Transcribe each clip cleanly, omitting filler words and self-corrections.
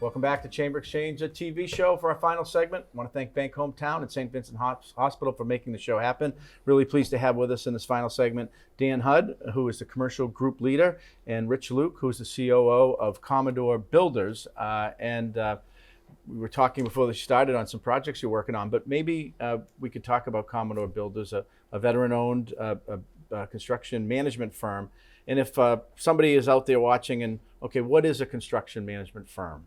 Welcome back to Chamber Exchange, a TV show for our final segment. I want to thank Bank Hometown and St. Vincent Hospital for making the show happen. Really pleased to have with us in this final segment Dan Hudd, who is the commercial group leader, and Rich Lucht, who is the COO of Commodore Builders. We were talking before they started on some projects you're working on, but maybe we could talk about Commodore Builders, a veteran-owned construction management firm. And if somebody is out there watching and, okay, what is a construction management firm?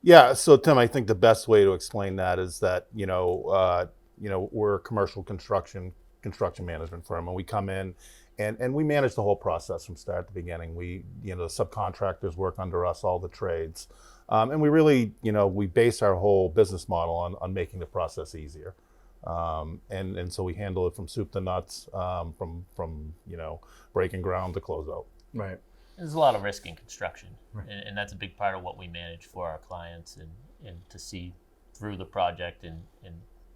Yeah, so Tim, I think the best way to explain that is that we're a commercial construction management firm, and we come in and we manage the whole process from start to beginning. The subcontractors work under us, all the trades, and we really we base our whole business model on making the process easier, and so we handle it from soup to nuts, from breaking ground to close out. Right. There's a lot of risk in construction, right. and that's a big part of what we manage for our clients, and to see through the project and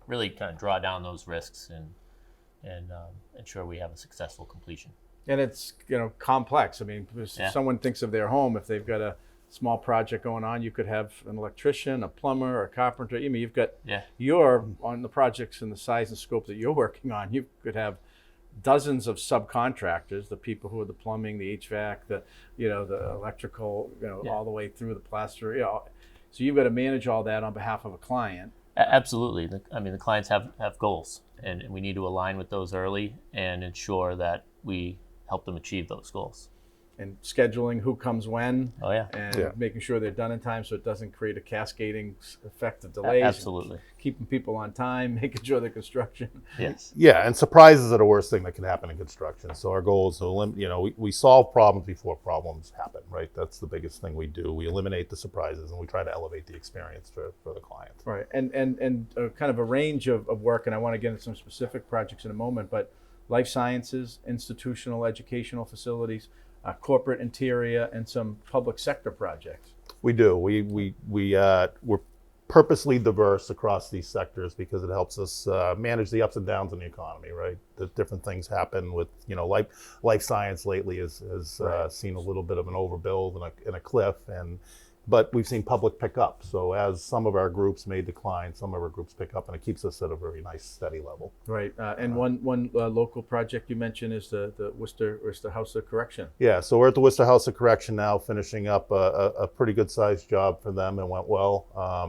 really kind of draw down those risks and ensure we have a successful completion. And it's complex. I mean, if someone thinks of their home, if they've got a small project going on, you could have an electrician, a plumber, or a carpenter. I mean, you've got on the projects and the size and scope that you're working on, you could have dozens of subcontractors, the people who are the plumbing, the HVAC, the electrical, all the way through the plaster. So you've got to manage all that on behalf of a client. Absolutely. The clients have goals, and we need to align with those early and ensure that we help them achieve those goals. And scheduling who comes when. Oh, yeah. And making sure they're done in time so it doesn't create a cascading effect of delays. Absolutely. Keeping people on time, making sure the construction. Yes. Yeah, and surprises are the worst thing that can happen in construction. So our goal is to we solve problems before problems happen, right? That's the biggest thing we do. We eliminate the surprises and we try to elevate the experience for the client. Right, and kind of a range of work, and I want to get into some specific projects in a moment, but life sciences, institutional, educational facilities, corporate interior, and some public sector projects. We do. We're purposely diverse across these sectors because it helps us manage the ups and downs in the economy, right? The different things happen with, life science lately has seen a little bit of an overbuild and a cliff, but we've seen public pick up. So as some of our groups may decline, some of our groups pick up, and it keeps us at a very nice, steady level. Right. And one local project you mentioned is the Worcester House of Correction. Yeah. So we're at the Worcester House of Correction now, finishing up a pretty good sized job for them. It went well,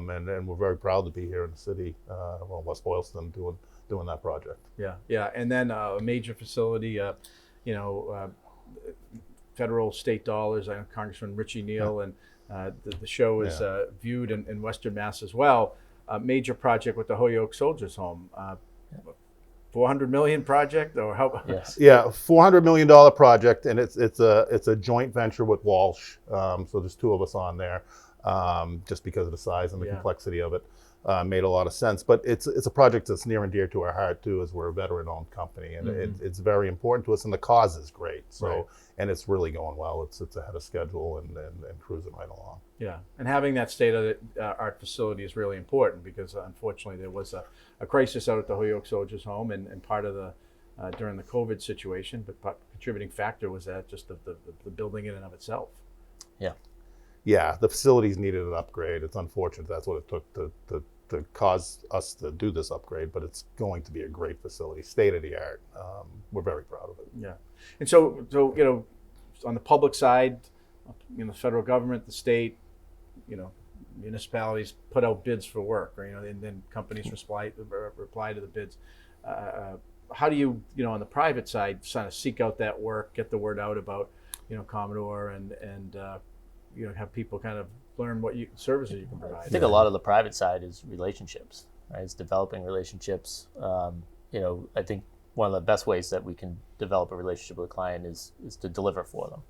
and we're very proud to be here in the city, West Boylston, doing that project. Yeah. Yeah. And then a major facility, federal, state dollars. I know Congressman Richie Neal and. The show is viewed in Western Mass as well. A major project with the Holyoke Soldiers Home. $400 million project, or how? Yes. Yeah, $400 million project, and it's a joint venture with Walsh. So there's two of us on there, just because of the size and the complexity of it. Made a lot of sense, but it's a project that's near and dear to our heart too, as we're a veteran-owned company, and it's very important to us, and the cause is great. So, and it's really going well. It's ahead of schedule and cruising right along. Yeah, and having that state-of-the-art facility is really important because unfortunately there was a crisis out at the Holyoke Soldiers Home, and part of the during the COVID situation, but contributing factor was that just the building in and of itself. Yeah. Yeah, the facilities needed an upgrade. It's unfortunate that's what it took to cause us to do this upgrade, but it's going to be a great facility, state of the art. We're very proud of it. Yeah, and so on the public side, the federal government, the state, municipalities put out bids for work, right? And then companies reply to the bids. How do you, on the private side, kind of seek out that work, get the word out about, Commodore and have people kind of learn what services you can provide? I think a lot of the private side is relationships, right? It's developing relationships. I think one of the best ways that we can develop a relationship with a client is to deliver for them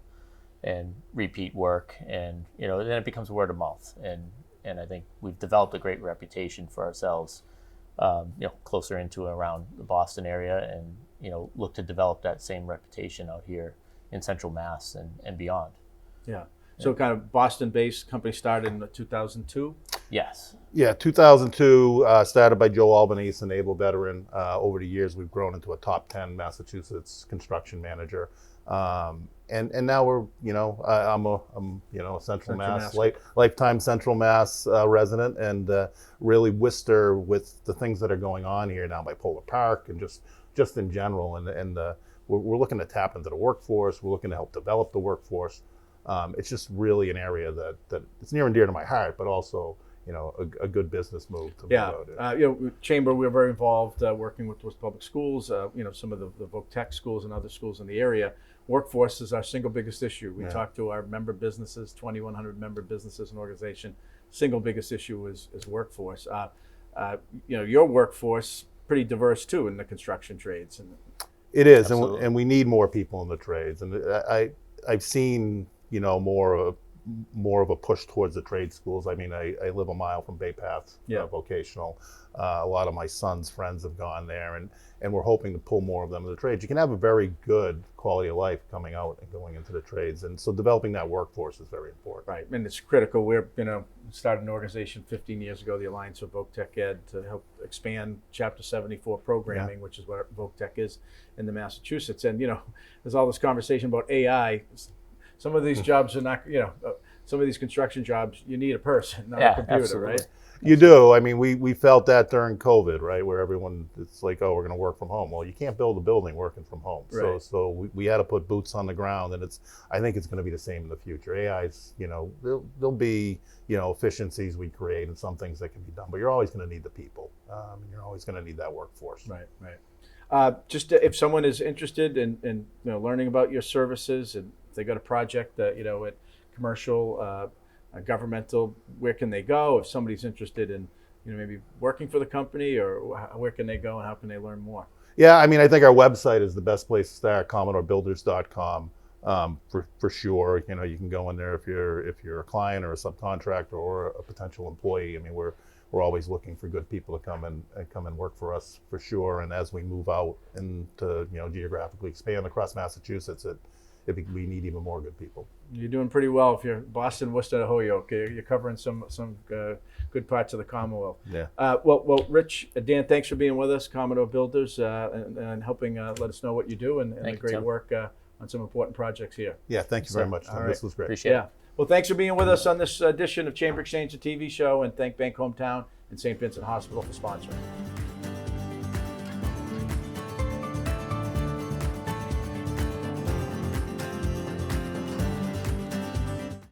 and repeat work, and then it becomes word of mouth. And I think we've developed a great reputation for ourselves, closer into and around the Boston area, and look to develop that same reputation out here in Central Mass and beyond. Yeah. So kind of Boston-based company started in 2002? Yes. Yeah, 2002, started by Joe Albanese, a naval veteran. Over the years, we've grown into a top 10 Massachusetts construction manager. And now we're, I'm a Central Mass, Mass. lifetime Central Mass resident, and really Worcester with the things that are going on here now by Polar Park and just in general. And we're looking to tap into the workforce. We're looking to help develop the workforce. It's just really an area that it's near and dear to my heart, but also, a good business move to move out in. Chamber, we're very involved working with public schools, some of the Voc Tech schools and other schools in the area. Workforce is our single biggest issue. We talk to our member businesses, 2,100 member businesses and organization. Single biggest issue is workforce. Your workforce pretty diverse too in the construction trades. It is, Absolutely. and we need more people in the trades. And I've seen more of a push towards the trade schools. I mean, I live a mile from Bay Path Vocational. A lot of my son's friends have gone there, and we're hoping to pull more of them to the trades. You can have a very good quality of life coming out and going into the trades, and so developing that workforce is very important. Right, and it's critical. We're started an organization 15 years ago, the Alliance of Voc Tech Ed, to help expand Chapter 74 programming, which is what Voc Tech is in the Massachusetts. And there's all this conversation about AI. Some of these jobs are not, some of these construction jobs, you need a person, not a computer, absolutely. right? You do. I mean, we felt that during COVID, right, where everyone, it's like, oh, we're going to work from home. Well, you can't build a building working from home. Right. So we had to put boots on the ground, and I think it's going to be the same in the future. AI's, there'll be, efficiencies we create and some things that can be done, but you're always going to need the people. You're always going to need that workforce. Right. Just if someone is interested in learning about your services, and if they got a project that at commercial, governmental, where can they go? If somebody's interested in maybe working for the company, or where can they go and how can they learn more? Yeah, I mean, I think our website is the best place to start, CommodoreBuilders.com. For sure, you can go in there if you're a client or a subcontractor or a potential employee. I mean, we're always looking for good people to come and work for us for sure. And as we move out and to geographically expand across Massachusetts, we need even more good people. You're doing pretty well if you're Boston, Worcester, Holyoke. You're covering some good parts of the Commonwealth. Yeah. Well, Rich, Dan, thanks for being with us, Commodore Builders, and helping let us know what you do and the great work on some important projects here. Yeah, thank you very much, Tim. All right. This was great. Appreciate it. Well, thanks for being with us on this edition of Chamber Exchange, the TV show, and thank Bank Hometown and St. Vincent Hospital for sponsoring.